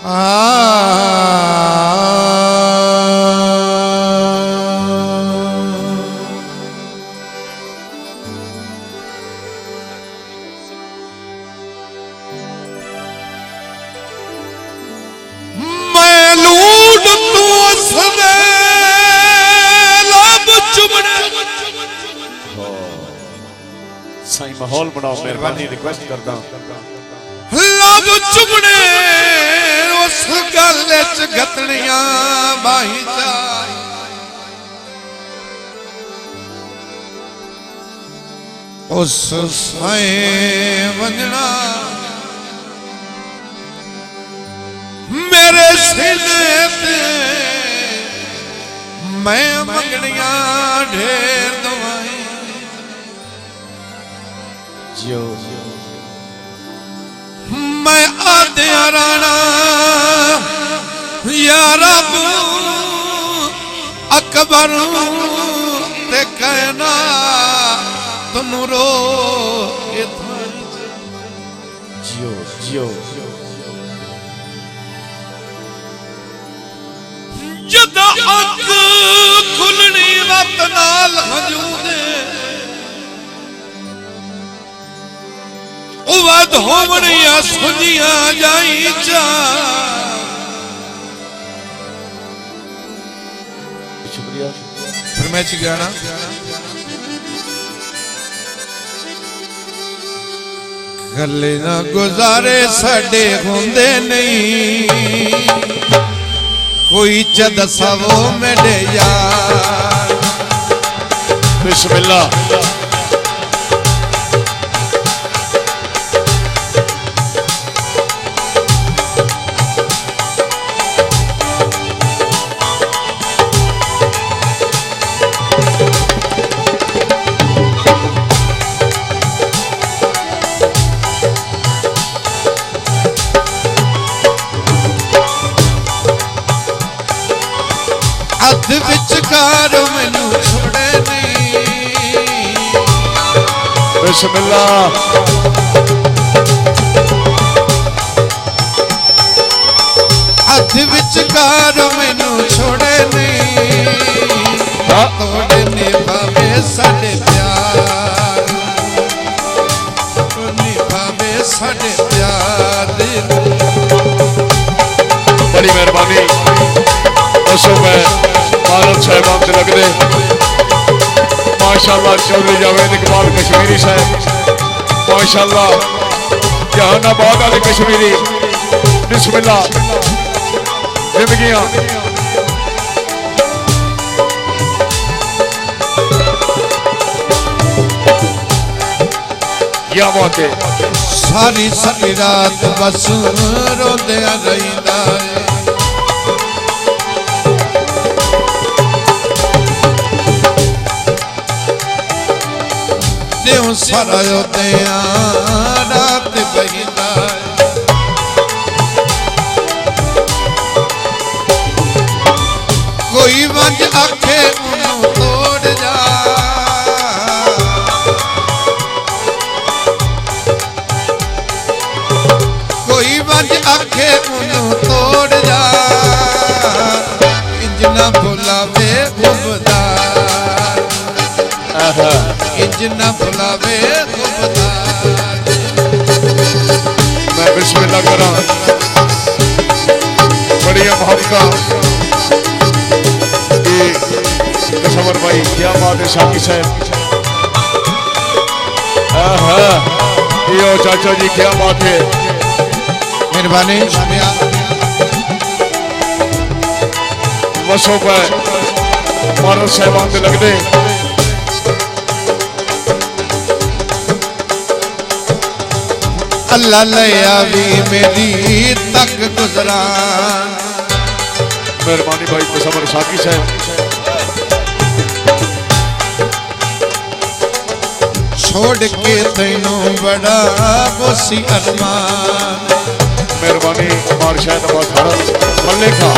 मैं लूट तू असले लब चुमने सही माहौल बनाओ, मेहरबानी रिक्वेस्ट करता लब चुमने उस गल च गतड़ियां बाही जा उस साए वंजना मेरे सीने ते मैं मंगनियां ढेर दवाई जियो मैं आद्या राणा या रब अकबर ते कहना तुम रो जियो जियो जदा अख खुलनी रत नाल हजूदे उवद होवनिया सुनिया जाई चा शुक्रिया। फिर मैं च गया ना गले ना गुजारे साडे होंदे नहीं कोई च दसावो मेरे यार बिस्मिल्लाह। अध विचकार मैनू छोड़े नहीं बिस्मिल्लाह। अध विचकार मैनू छोड़े नहीं तोड़े निभावे साडे प्यार निभावे साडे प्यार बड़ी मेहरबानी दसो मैं भारत साहबान से लगते माशाअल्लाह चौधरी जावेद इकबाल कश्मीरी साहब माशाअल्लाह जहानाबाद वाले कश्मीरी बिस्मिल्लाह जिंदगियां या मौते सारी सारी रात बस रोंदे रहींदा देव सारा योदिया रात बहिंदा कोई वंज आखे उन्हों तोड़ जा कोई वंज आखे उन्हों तोड़ जा इंजना बुलावे खुबदार इंजना बुलावे खुबदार मैं बिस्मिल्लाह करा बढ़िया मोहब्बत कसवर भाई क्या बात है शाकी साहब यो चाचा जी क्या बात है मेहरबानी बसों पर मारल साहबान से लगते अल्लाह लया भी मेरी तक गुजरान मेहरबानी भाई कसवर शाकी साहब छोड़ के तैनू बड़ा बोसी अरमान मेहरबानी मार शायद मल्ले का